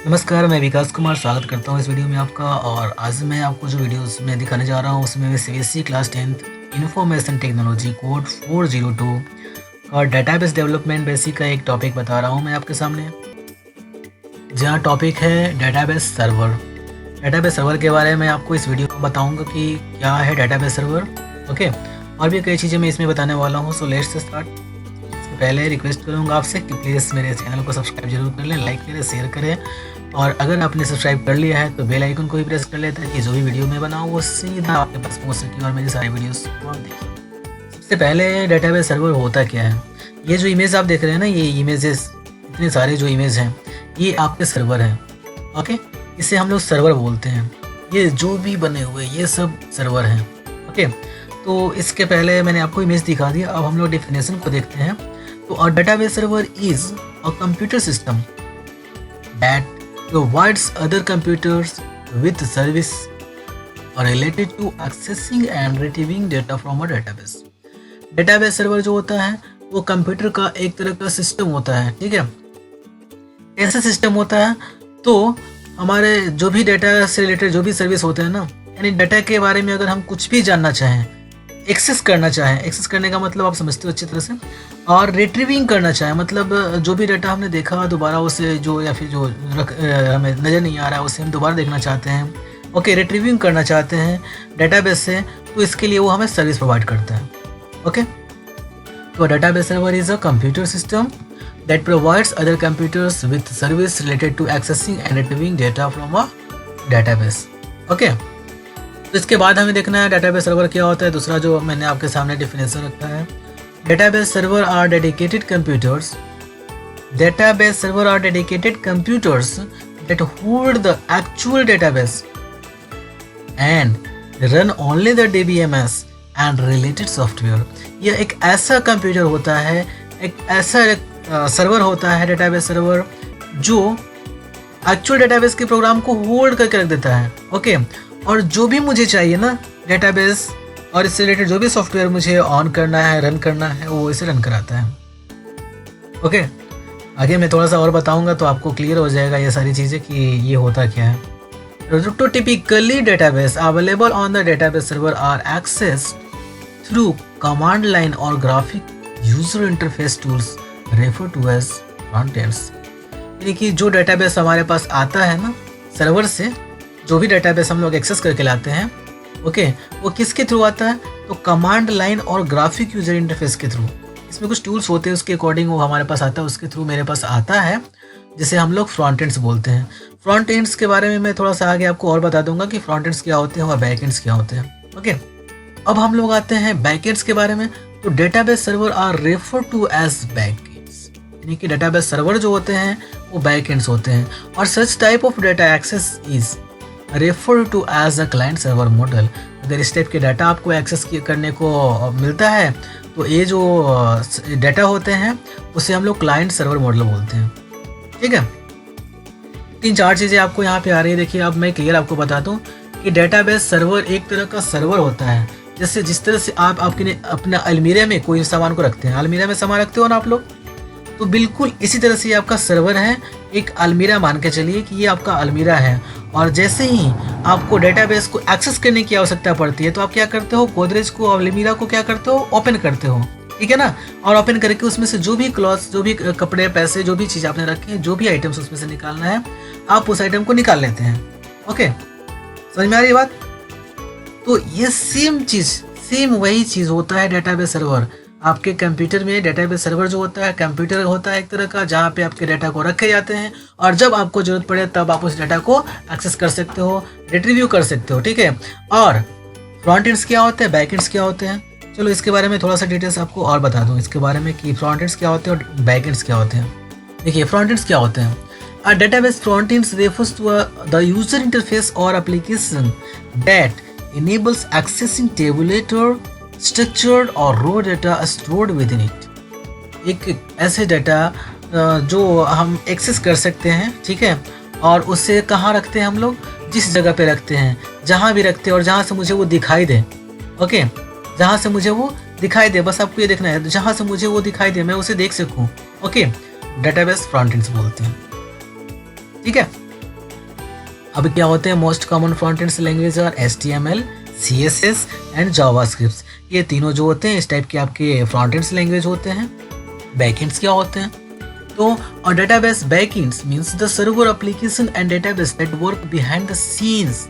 नमस्कार, मैं विकास कुमार स्वागत करता हूँ इस वीडियो में आपका। और आज मैं आपको जो वीडियोस में दिखाने जा रहा हूँ उसमें मैं CBSE class 10th information technology code 402 और डेटाबेस डेवलपमेंट बेसिक का एक टॉपिक बता रहा हूँ मैं आपके सामने, जहाँ टॉपिक है डेटाबेस सर्वर। डेटाबेस सर्वर के बारे में आपको इस वीडियो में बताऊँगा कि क्या है डेटाबेस सर्वर। ओके, और भी कई चीज़ें मैं इसमें बताने वाला हूँ। So let's start. पहले रिक्वेस्ट करूँगा आपसे कि प्लीज़ मेरे चैनल को सब्सक्राइब जरूर कर लें, लाइक करें, शेयर करें, और अगर आपने सब्सक्राइब कर लिया है तो बेल आइकन को भी प्रेस कर लेते हैं कि जो भी वीडियो मैं बनाऊँ वो सीधा आपके पास पहुँच सके और मेरी सारी वीडियोस को आप देखिए। सबसे पहले डेटाबेस सर्वर होता क्या है। ये जो इमेज आप देख रहे हैं ना, ये इमेजेस, इतने सारे जो इमेज हैं ये आपके सर्वर हैं। ओके, इसे हम लोग सर्वर बोलते हैं। ये जो भी बने हुए ये सब सर्वर हैं। ओके, तो इसके पहले मैंने आपको इमेज दिखा दिया। अब हम लोग डेफिनेशन को देखते हैं। तो a database server is a computer system that provides other computers with service related to accessing and retrieving data from a database। database server जो होता है वो कंप्यूटर का एक तरह का सिस्टम होता है। ठीक है, ऐसा सिस्टम होता है तो हमारे जो भी डाटा से रिलेटेड जो भी सर्विस होते हैं ना, यानी डाटा के बारे में अगर हम कुछ भी जानना चाहें, एक्सेस करना चाहें, एक्सेस करने का मतलब आप समझते हो अच्छी तरह से, और रिट्रीविंग करना चाहें मतलब जो भी डाटा हमने देखा दोबारा उसे जो या फिर जो हमें नज़र नहीं आ रहा है उसे हम दोबारा देखना चाहते हैं। ओके, रिट्रीविंग करना चाहते हैं डाटाबेस से, तो इसके लिए वो हमें सर्विस प्रोवाइड करता है। ओके, तो database server is a computer system that provides other computers with service related to accessing and retrieving data from a database. Okay, तो इसके बाद हमें देखना है डेटाबेस सर्वर क्या होता है। दूसरा जो मैंने आपके सामने डेफिनेशन रखा है, database server are dedicated computers. Database server are dedicated computers that hold the actual database and run only the DBMS and related software. यह एक ऐसा कंप्यूटर होता है, एक ऐसा सर्वर होता है डेटाबेस सर्वर जो एक्चुअल डेटाबेस के प्रोग्राम को होल्ड करके रख देता है। ओके, और जो भी मुझे चाहिए ना डेटाबेस और इससे रिलेटेड जो भी सॉफ्टवेयर मुझे ऑन करना है, रन करना है, वो इसे रन कराता है। ओके, आगे मैं थोड़ा सा और बताऊंगा तो आपको क्लियर हो जाएगा ये सारी चीज़ें कि ये होता क्या है। Prototypically database available on the database server are accessed through command line or graphic user interface tools referred to as front ends। यानी कि जो डेटाबेस हमारे पास आता है ना सर्वर से, जो भी डेटाबेस हम लोग एक्सेस करके लाते हैं, ओके, वो किसके थ्रू आता है, तो कमांड लाइन और ग्राफिक यूजर इंटरफेस के थ्रू। इसमें कुछ टूल्स होते हैं, उसके अकॉर्डिंग वो हमारे पास आता है, उसके थ्रू मेरे पास आता है, जिसे हम लोग फ्रंट एंड्स बोलते हैं। फ्रंट एंड्स के बारे में मैं थोड़ा सा आगे आपको और बता दूंगा कि फ्रंट एंड्स क्या होते हैं और बैक एंड्स क्या होते हैं। ओके, अब हम लोग आते हैं बैक एंड्स के बारे में। तो database server are refer to as back ends, यानी कि डेटाबेस सर्वर जो होते हैं वो बैक एंड्स होते हैं। और such type of data access is refer to as a client server model. अगर इस टाइप के डाटा आपको एक्सेस करने को मिलता है तो ये जो डाटा होते हैं उसे हम लोग क्लाइंट सर्वर मॉडल बोलते हैं। ठीक है, 3-4 चीज़ें आपको यहाँ पे आ रही है। देखिए, अब मैं क्लियर आपको बता दूँ कि डेटाबेस सर्वर एक तरह का सर्वर होता है। जैसे जिस तरह से आप अपना अलमीरा में कोई सामान को रखते हैं, अलमीरा में सामान रखते हो ना आप लोग, तो बिल्कुल इसी तरह से ये आपका सर्वर है। एक अलमीरा मान के चलिए कि ये आपका अलमीरा है, और जैसे ही आपको डेटाबेस को एक्सेस करने की आवश्यकता पड़ती है तो आप क्या करते हो, गोदरेज को, अलमीरा को क्या करते हो, ओपन करते हो। ठीक है ना, और ओपन करके उसमें से जो भी क्लॉथ्स, जो भी कपड़े, पैसे, जो भी चीज़ आपने रखे हैं, जो भी आइटम्स उसमें से निकालना है, आप उस आइटम को निकाल लेते हैं। ओके, समझ में आ रही है बात। तो ये सेम वही चीज़ होता है डेटाबेस सर्वर। आपके कंप्यूटर में डेटाबेस सर्वर जो होता है, कंप्यूटर होता है एक तरह का, जहाँ पे आपके डाटा को रखे जाते हैं, और जब आपको जरूरत पड़े तब आप उस डाटा को एक्सेस कर सकते हो, रिट्रीव कर सकते हो। ठीक है, और फ्रंट एंड्स क्या होते हैं, बैक एंड्स क्या होते हैं, चलो इसके बारे में थोड़ा सा डिटेल्स आपको और बता दूँ इसके बारे में कि फ्रंट एंड्स क्या होते हैं और बैक एंड्स क्या होते हैं। देखिए, फ्रंट एंड्स क्या होते हैं। A database front ends refers to the user interface or application that enables accessing tabular, structured or raw data stored within it। एक ऐसे डाटा जो हम एक्सेस कर सकते हैं, ठीक है, और उसे कहाँ रखते हैं हम लोग, जिस जगह पे रखते हैं, जहाँ भी रखते हैं, और जहाँ से मुझे वो दिखाई दे। ओके, जहाँ से मुझे वो दिखाई दे, बस आपको ये देखना है, जहाँ से मुझे वो दिखाई दे मैं उसे देख सकूँ। ओके, डेटाबेस फ्रंट एंड्स बोलते हैं। ठीक है, अब क्या होते हैं most common front end language और HTML, CSS एंड जावास्क्रिप्ट। ये तीनों जो होते हैं इस टाइप के आपके फ्रंट एंड लैंग्वेज होते हैं। बैकएंड्स क्या होते हैं? तो a database backends means the server application and database that work behind the scenes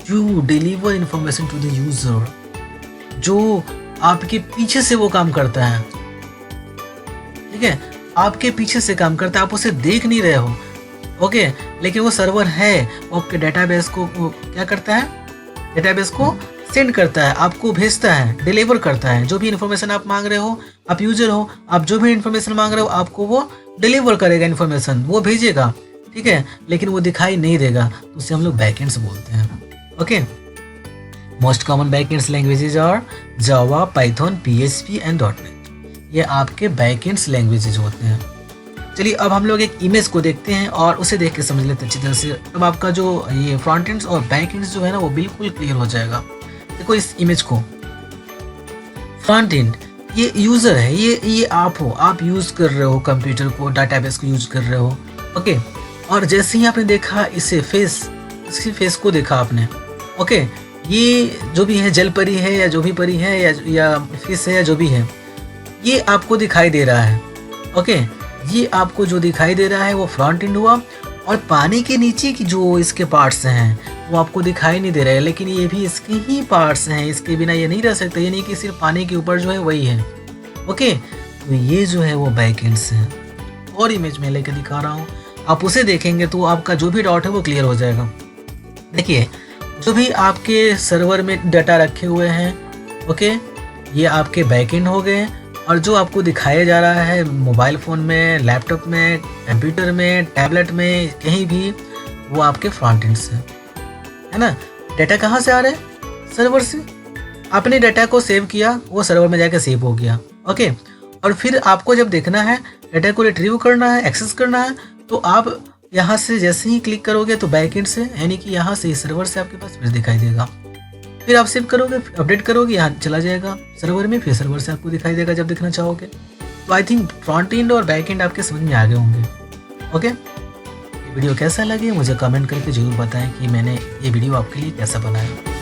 to deliver information to the user, जो आपके पीछे से वो काम करता है, ठीक है, आपके पीछे से काम करता है, आप उसे देख नहीं रहे हो, ओके, लेकिन वो सर्वर है, वो आपके डेटाबेस को क्या करता है, डेटाबेस को सेंड करता है, आपको भेजता है, डिलीवर करता है। जो भी इन्फॉर्मेशन आप मांग रहे हो, आप यूजर हो, आप जो भी इन्फॉर्मेशन मांग रहे हो, आपको वो डिलीवर करेगा, इन्फॉर्मेशन वो भेजेगा, ठीक है, लेकिन वो दिखाई नहीं देगा, तो उसे हम लोग बैकएंड्स बोलते हैं। Okay, most common backends languages are Java, Python, PHP and .NET। ये आपके बैकएंड्स लैंग्वेजेज होते हैं। चलिए अब हम लोग एक इमेज को देखते हैं और उसे देख के समझ लेते हैं अच्छी तरह से। अब आपका जो ये फ्रंट एंड्स और बैक एंड्स जो है ना वो बिल्कुल क्लियर हो जाएगा। देखो इस इमेज को, फ्रंट एंड ये यूजर है, ये आप हो, आप यूज कर रहे हो कंप्यूटर को, डाटाबेस को यूज कर रहे हो, ओके। और जैसे ही आपने देखा इसे इसकी फेस को देखा आपने, ओके, ये जो भी है जल परी है या जो भी परी है या फिश है या जो भी है, ये आपको दिखाई दे रहा है, ओके। ये आपको जो दिखाई दे रहा है वो फ्रंट एंड हुआ, और पानी के नीचे की जो इसके पार्ट्स हैं वो आपको दिखाई नहीं दे रहे हैं, लेकिन ये भी इसके ही पार्ट्स हैं, इसके बिना ये नहीं रह सकते। ये नहीं कि सिर्फ पानी के ऊपर जो है वही है, ओके। तो ये जो है वो बैक एंड्स हैं। और इमेज में लेकर दिखा रहा हूँ, आप उसे देखेंगे तो आपका जो भी डाउट है वो क्लियर हो जाएगा। देखिए जो भी आपके सर्वर में डाटा रखे हुए हैं, ओके, ये आपके बैक एंड हो गए। और जो आपको दिखाया जा रहा है मोबाइल फ़ोन में, लैपटॉप में, कंप्यूटर में, टैबलेट में, कहीं भी, वो आपके फ्रंट एंड्स हैं, है ना। डाटा कहाँ से आ रहे हैं? सर्वर से। आपने डाटा को सेव किया, वो सर्वर में जाकर सेव हो गया, ओके। और फिर आपको जब देखना है, डाटा को रिट्रीव करना है, एक्सेस करना है, तो आप यहाँ से जैसे ही क्लिक करोगे तो बैक एंड से, यानी कि यहाँ से सर्वर से आपके पास फिर दिखाई देगा। फिर आप सेव करोगे, अपडेट करोगे, यहाँ चला जाएगा सर्वर में, फिर सर्वर से आपको दिखाई देगा जब देखना चाहोगे। तो आई थिंक फ्रंट एंड और बैक एंड आपके समझ में आ गए होंगे, ओके। वीडियो कैसा लगे मुझे कमेंट करके जरूर बताएं कि मैंने ये वीडियो आपके लिए कैसा बनाया।